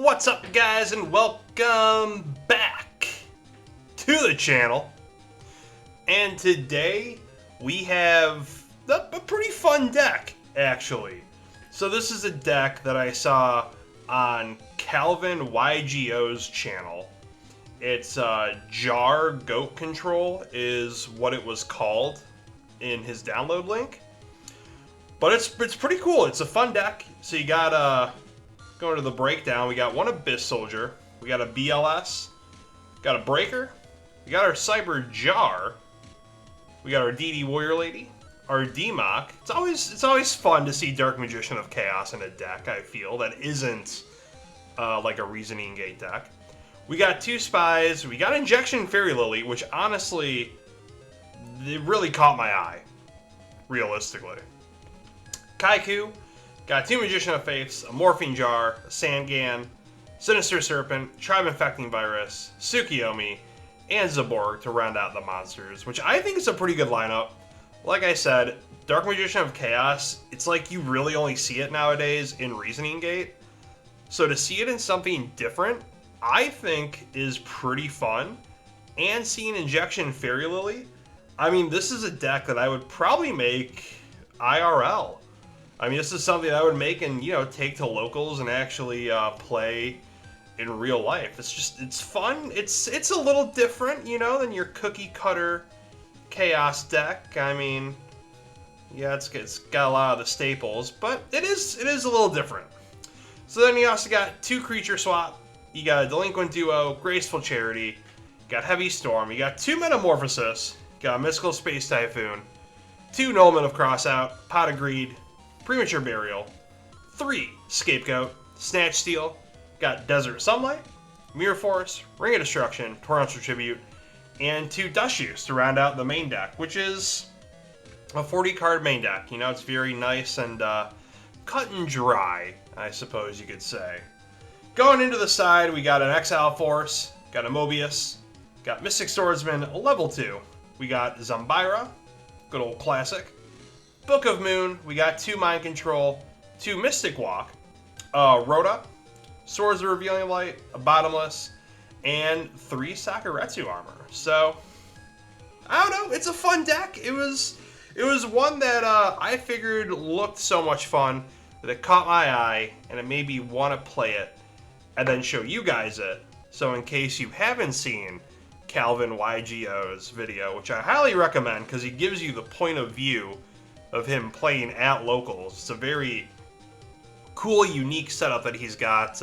What's up, guys, and welcome back to the channel. And today we have a pretty fun deck, actually. So this is a deck that I saw on Calvin Yugioh's channel. It's Jar Goat Control is what it was called in his download link. But it's pretty cool. It's a fun deck. So you got going to the breakdown, we got one Abyss Soldier, we got a BLS, got a Breaker, we got our Cyber Jar, we got our DD Warrior Lady, our DMOC. It's always fun to see Dark Magician of Chaos in a deck, I feel, that isn't like a Reasoning Gate deck. We got two Spies, we got Injection Fairy Lily, which honestly, it really caught my eye, realistically. Kaiku, got two Magician of Faiths, a Morphine Jar, a Sangan, Sinister Serpent, Tribe Infecting Virus, Tsukiyomi, and Zaborg to round out the monsters, which I think is a pretty good lineup. Like I said, Dark Magician of Chaos, it's like you really only see it nowadays in Reasoning Gate. So to see it in something different, I think is pretty fun. And seeing Injection Fairy Lily, I mean, this is a deck that I would probably make IRL. I mean, this is something I would make and, you know, take to locals and actually play in real life. It's fun. It's a little different, you know, than your cookie cutter chaos deck. I mean, yeah, it's got a lot of the staples, but it is a little different. So then you also got two creature swap. You got a Delinquent Duo, Graceful Charity, you got Heavy Storm, you got two Metamorphosis, you got a Mystical Space Typhoon, two Nullman of Crossout, Pot of Greed, Premature Burial, 3 Scapegoat, Snatch Steal, got Desert Sunlight, Mirror Force, Ring of Destruction, Torrential Tribute, and 2 Dust Use to round out the main deck, which is a 40-card main deck. You know, it's very nice and cut and dry, I suppose you could say. Going into the side, we got an Exile Force, got a Mobius, got Mystic Swordsman, level 2. We got Zambira, good old classic. Book of Moon, we got 2 Mind Control, 2 Mystic Walk, Rhoda, Swords of Revealing Light, a Bottomless, and 3 Sakuretsu Armor. So, I don't know, it's a fun deck. It was one that I figured looked so much fun that it caught my eye, and it made me want to play it, and then show you guys it. So in case you haven't seen Calvin Yugioh's video, which I highly recommend because he gives you the point of view of him playing at locals. It's a very cool, unique setup that he's got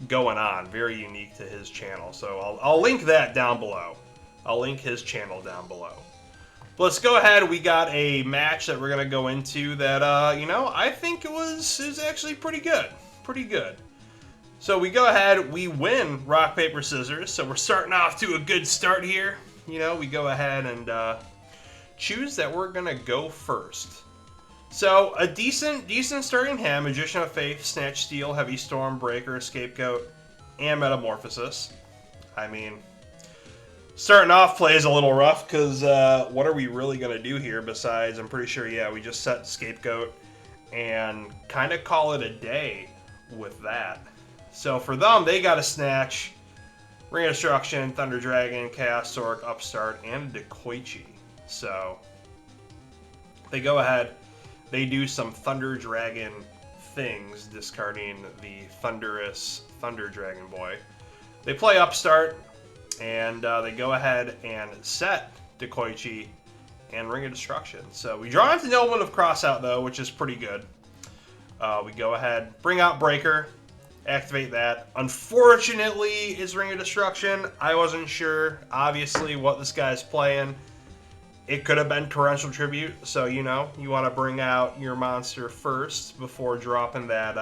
going on. Very unique to his channel. So I'll link that down below. I'll link his channel down below. But let's go ahead. We got a match that we're going to go into that, you know, I think it was actually pretty good. Pretty good. So we go ahead. We win rock, paper, scissors. So we're starting off to a good start here. You know, we go ahead and choose that we're gonna go first. So a decent starting hand: Magician of Faith, Snatch Steal, Heavy Storm, Breaker, Scapegoat, and Metamorphosis. I mean, starting off play is a little rough because what are we really gonna do here besides, I'm pretty sure, yeah, we just set Scapegoat and kind of call it a day with that. So for them, they got a Snatch, Ring of Destruction, Thunder Dragon, Chaos Sork, Upstart, and Dekoichi. So they go ahead, they do some Thunder Dragon things, discarding the Thunderous Thunder Dragon Boy. They play Upstart, and they go ahead and set Dekoichi and Ring of Destruction. So we draw into Nullman of Crossout, though, which is pretty good. We go ahead, bring out Breaker, activate that. Unfortunately, it's Ring of Destruction. I wasn't sure, obviously, what this guy's playing. It could have been Torrential Tribute, so, you know, you want to bring out your monster first before dropping that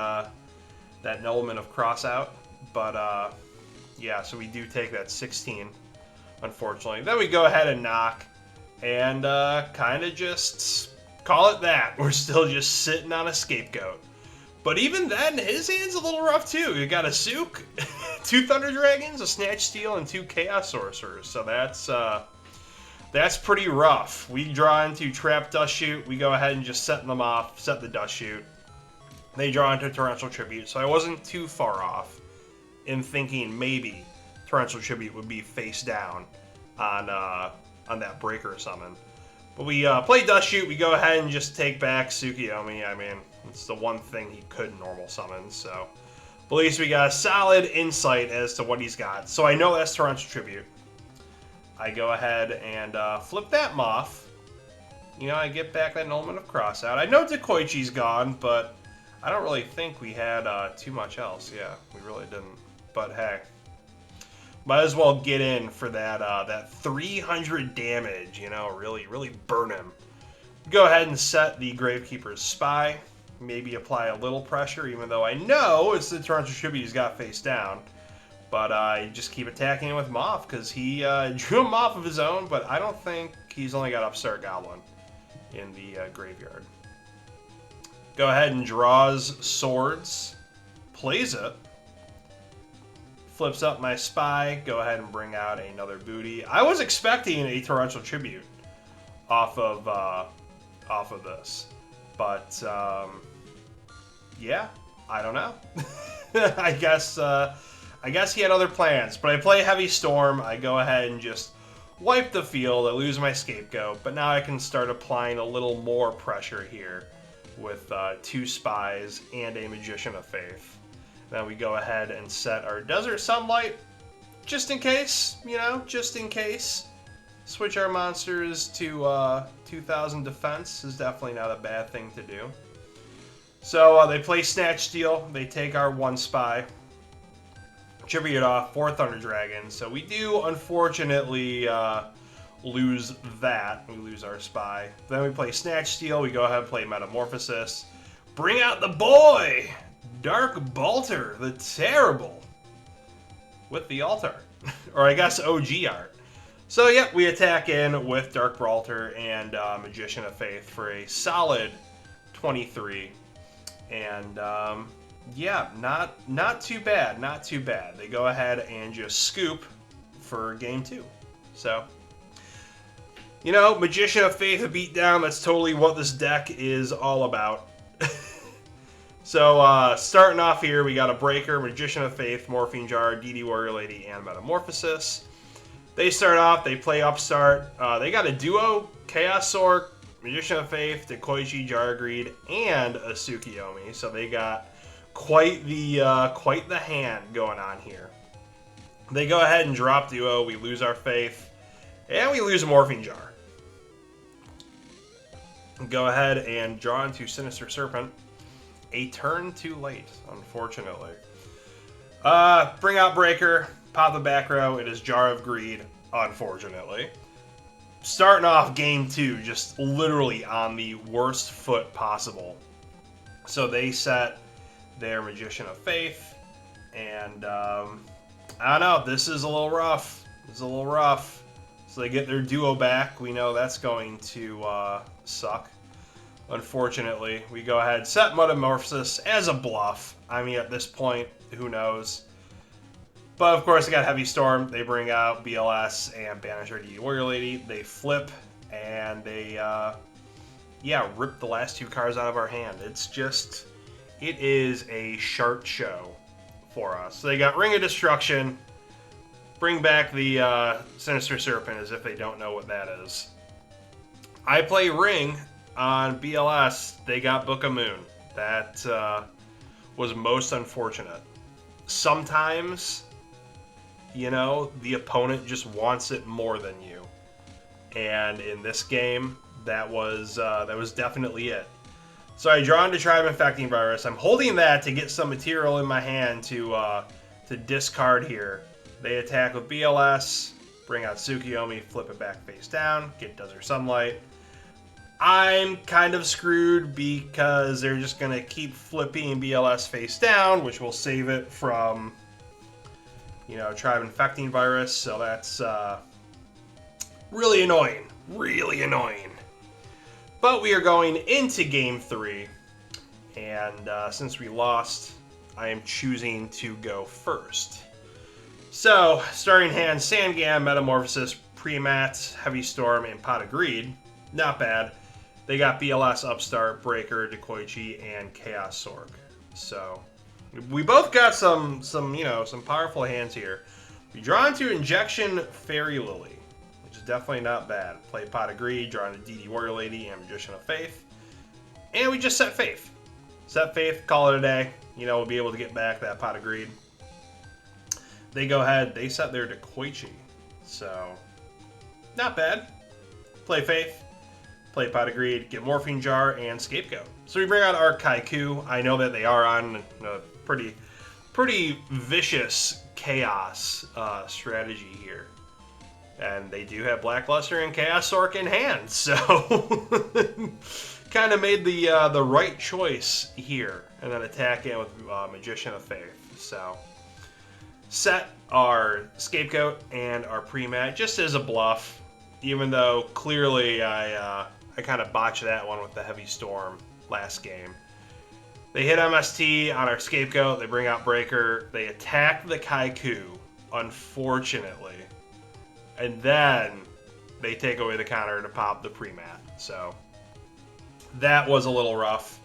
that Nullman of Crossout. But, yeah, so we do take that 16, unfortunately. Then we go ahead and knock, and kind of just call it that. We're still just sitting on a Scapegoat. But even then, his hand's a little rough, too. You got a Sook, 2 Thunder Dragons, a Snatch Steal, and 2 Chaos Sorcerers. So that's pretty rough. We draw into Trap Dust Shoot. We go ahead and just set them off, set the Dust Shoot. They draw into Torrential Tribute, so I wasn't too far off. in thinking maybe Torrential Tribute would be face down on that breaker summon. But we play Dust Shoot, we go ahead and just take back Tsukiyomi. I mean, it's the one thing he could normal summon, so... But at least we got a solid insight as to what he's got. So I know that's Torrential Tribute. I go ahead and flip that Moth. You know, I get back that Element of Crossout. I know Dekoichi's gone, but I don't really think we had too much else. Yeah, we really didn't. But hey, might as well get in for that 300 damage, you know, really burn him. Go ahead and set the Gravekeeper's Spy. Maybe apply a little pressure, even though I know it's the Torrential Tribute he's got face down. But I just keep attacking him with Moth, because he drew a Moth of his own, but I don't think he's only got Upstart Goblin in the graveyard. Go ahead and draws Swords, plays it, flips up my Spy, go ahead and bring out another booty. I was expecting a Torrential Tribute off of this, but yeah, I don't know. I guess he had other plans, but I play Heavy Storm. I go ahead and just wipe the field. I lose my Scapegoat, but now I can start applying a little more pressure here with 2 Spies and a Magician of Faith. Then we go ahead and set our Desert Sunlight, just in case, you know, just in case. Switch our monsters to 2,000 defense is definitely not a bad thing to do. So they play Snatch Steal. They take our 1 Spy. Tribute off 4 Thunder Dragons. So we do, unfortunately, lose that. We lose our Spy. Then we play Snatch Steal. We go ahead and play Metamorphosis. Bring out the boy! Dark Balter, the Terrible. With the alt art. Or I guess OG art. So, yep, we attack in with Dark Balter and Magician of Faith for a solid 23. And, yeah, not too bad, not too bad. They go ahead and just scoop for game 2. So, you know, Magician of Faith, a beatdown, that's totally what this deck is all about. So, starting off here, we got a Breaker, Magician of Faith, Morphine Jar, DD Warrior Lady, and Metamorphosis. They start off, they play Upstart. They got a duo, Chaos Sork, Magician of Faith, Dekoichi, Jargreed, and a Tsukiyomi. So they got quite the hand going on here. They go ahead and drop duo. We lose our Faith, and we lose a Morphine Jar. Go ahead and draw into Sinister Serpent. A turn too late, unfortunately. Bring out Breaker, pop the back row. It is Jar of Greed, unfortunately. Starting off game 2, just literally on the worst foot possible. So they set their Magician of Faith, and I don't know, this is a little rough. This is a little rough. So they get their duo back. We know that's going to suck. Unfortunately, we go ahead, set Metamorphosis as a bluff. I mean, at this point, who knows? But of course, they got Heavy Storm. They bring out BLS and banish our DD Warrior Lady. They flip, and they, yeah, rip the last 2 cards out of our hand. It's just, it is a sharp show for us. So they got Ring of Destruction. Bring back the Sinister Serpent as if they don't know what that is. I play Ring on BLS. They got Book of Moon. That was most unfortunate. Sometimes, you know, the opponent just wants it more than you. And in this game, that was definitely it. So I draw into Tribe Infecting Virus. I'm holding that to get some material in my hand to discard here. They attack with BLS, bring out Tsukiyomi, flip it back face down, get Desert Sunlight. I'm kind of screwed because they're just going to keep flipping BLS face down, which will save it from, you know, Tribe Infecting Virus. So that's really annoying. Really annoying. But we are going into Game 3. And since we lost, I am choosing to go first. So, starting hand, Sandgam, Metamorphosis, Premat, Heavy Storm, and Pot of Greed. Not bad. They got BLS, Upstart, Breaker, Dekoichi, and Chaos Sork. So, We both got some powerful hands here. We draw into Injection Fairy Lily, which is definitely not bad. Play Pot of Greed, draw into DD Warrior Lady and Magician of Faith. And we just set Faith. Set Faith, call it a day. We'll be able to get back that Pot of Greed. They go ahead, they set their Dekoichi. So, not bad. Play Faith, play Pot of Greed, get Morphine Jar, and Scapegoat. So we bring out our Kaiku. I know that they are on a pretty vicious chaos strategy here. And they do have Blackluster and Chaos Orc in hand, so kind of made the right choice here. And then attack in with Magician of Faith. So set our Scapegoat and our Pre-Mat just as a bluff, even though clearly I kind of botched that one with the Heavy Storm last game. They hit MST on our Scapegoat, they bring out Breaker, they attack the Kaiku, unfortunately, and then they take away the counter to pop the Pre-Mat. So that was a little rough.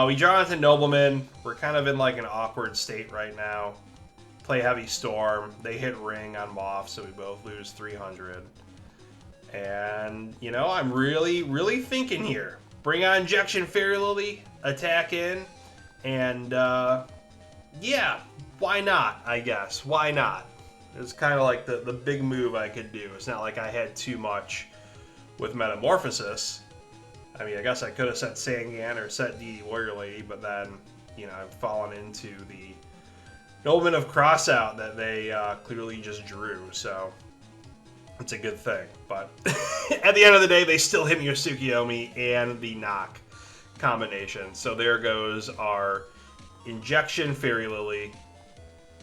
We draw into Nobleman. We're kind of in like an awkward state right now. Play Heavy Storm. They hit Ring on Moth, so we both lose 300. And, I'm really thinking here. Bring on Injection Fairy Lily, attack in, and, yeah, why not, I guess. Why not? It's kind of like the big move I could do. It's not like I had too much with Metamorphosis. I mean, I guess I could have set Sangan or set DD Warrior Lady, but then, I've fallen into the Nobleman of Crossout that they clearly just drew, so it's a good thing. But at the end of the day, they still hit me with Tsukiyomi and the knock combination. So there goes our Injection Fairy Lily,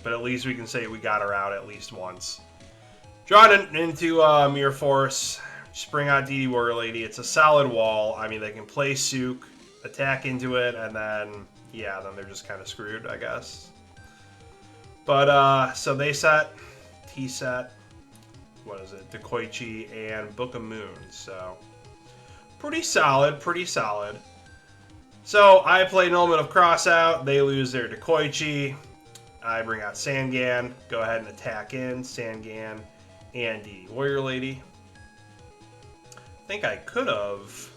but at least we can say we got her out at least once. Drawn into Mirror Force, spring on DD Warrior Lady. It's a solid wall. I mean, they can play Sook, attack into it, and then, yeah, then they're just kind of screwed, I guess. But, so they set, T set, what is it, Dekoichi, and Book of Moon, so pretty solid, pretty solid. So I play Nobleman of Crossout, they lose their Dekoichi, I bring out Sangan, go ahead and attack in, Sangan, and DD Warrior Lady. I think I could have,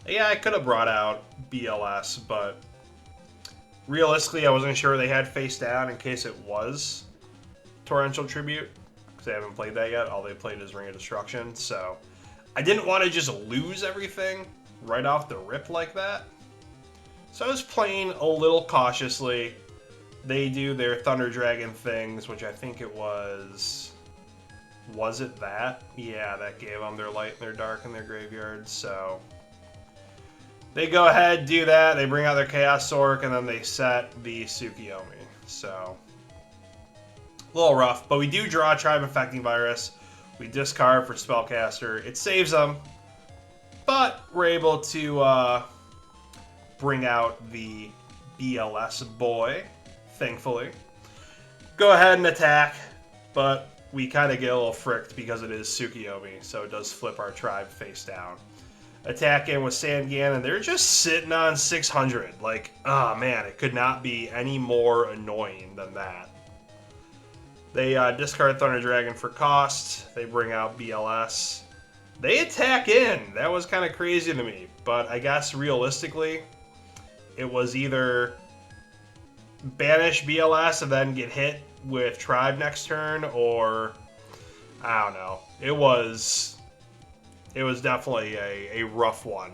yeah, I could have brought out BLS, but realistically, I wasn't sure they had face down in case it was Torrential Tribute, because they haven't played that yet. All they played is Ring of Destruction, so I didn't want to just lose everything right off the rip like that. So I was playing a little cautiously. They do their Thunder Dragon things, which I think it was it that? Yeah, that gave them their light and their dark in their graveyard, so they go ahead, do that, they bring out their Chaos Orc, and then they set the Tsukiyomi. So, a little rough, but we do draw Tribe Infecting Virus. We discard for Spellcaster. It saves them, but we're able to bring out the BLS boy, thankfully. Go ahead and attack, but we kind of get a little fricked because it is Tsukiyomi, so it does flip our Tribe face down. Attack in with Sangan, and they're just sitting on 600. Like, oh man, it could not be any more annoying than that. They discard Thunder Dragon for cost. They bring out BLS. They attack in. That was kind of crazy to me, but I guess realistically, it was either banish BLS and then get hit with Tribe next turn, or I don't know. It was definitely a rough one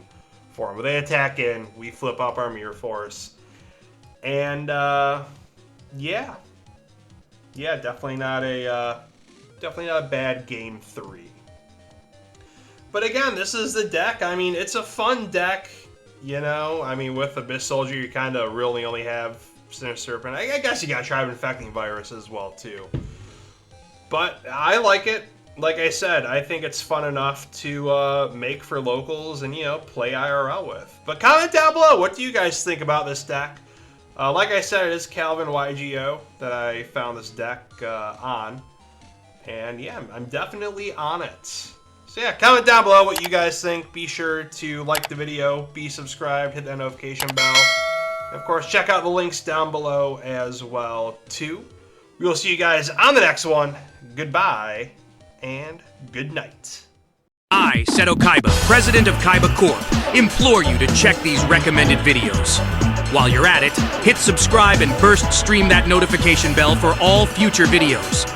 for them. But they attack in, we flip up our Mirror Force, and yeah, definitely not a bad game 3. But again, this is the deck. I mean, it's a fun deck, I mean, with Abyss Soldier, you kind of really only have Sinister Serpent. I guess you got Tribe Infecting Virus as well too. But I like it. Like I said, I think it's fun enough to make for locals and, play IRL with. But comment down below, what do you guys think about this deck? Like I said, it is Calvin Yugioh that I found this deck on. And yeah, I'm definitely on it. So yeah, comment down below what you guys think. Be sure to like the video, be subscribed, hit that notification bell. Of course, check out the links down below as well, too. We will see you guys on the next one. Goodbye, and good night. I, Seto Kaiba, president of Kaiba Corp., implore you to check these recommended videos. While you're at it, hit subscribe and burst stream that notification bell for all future videos.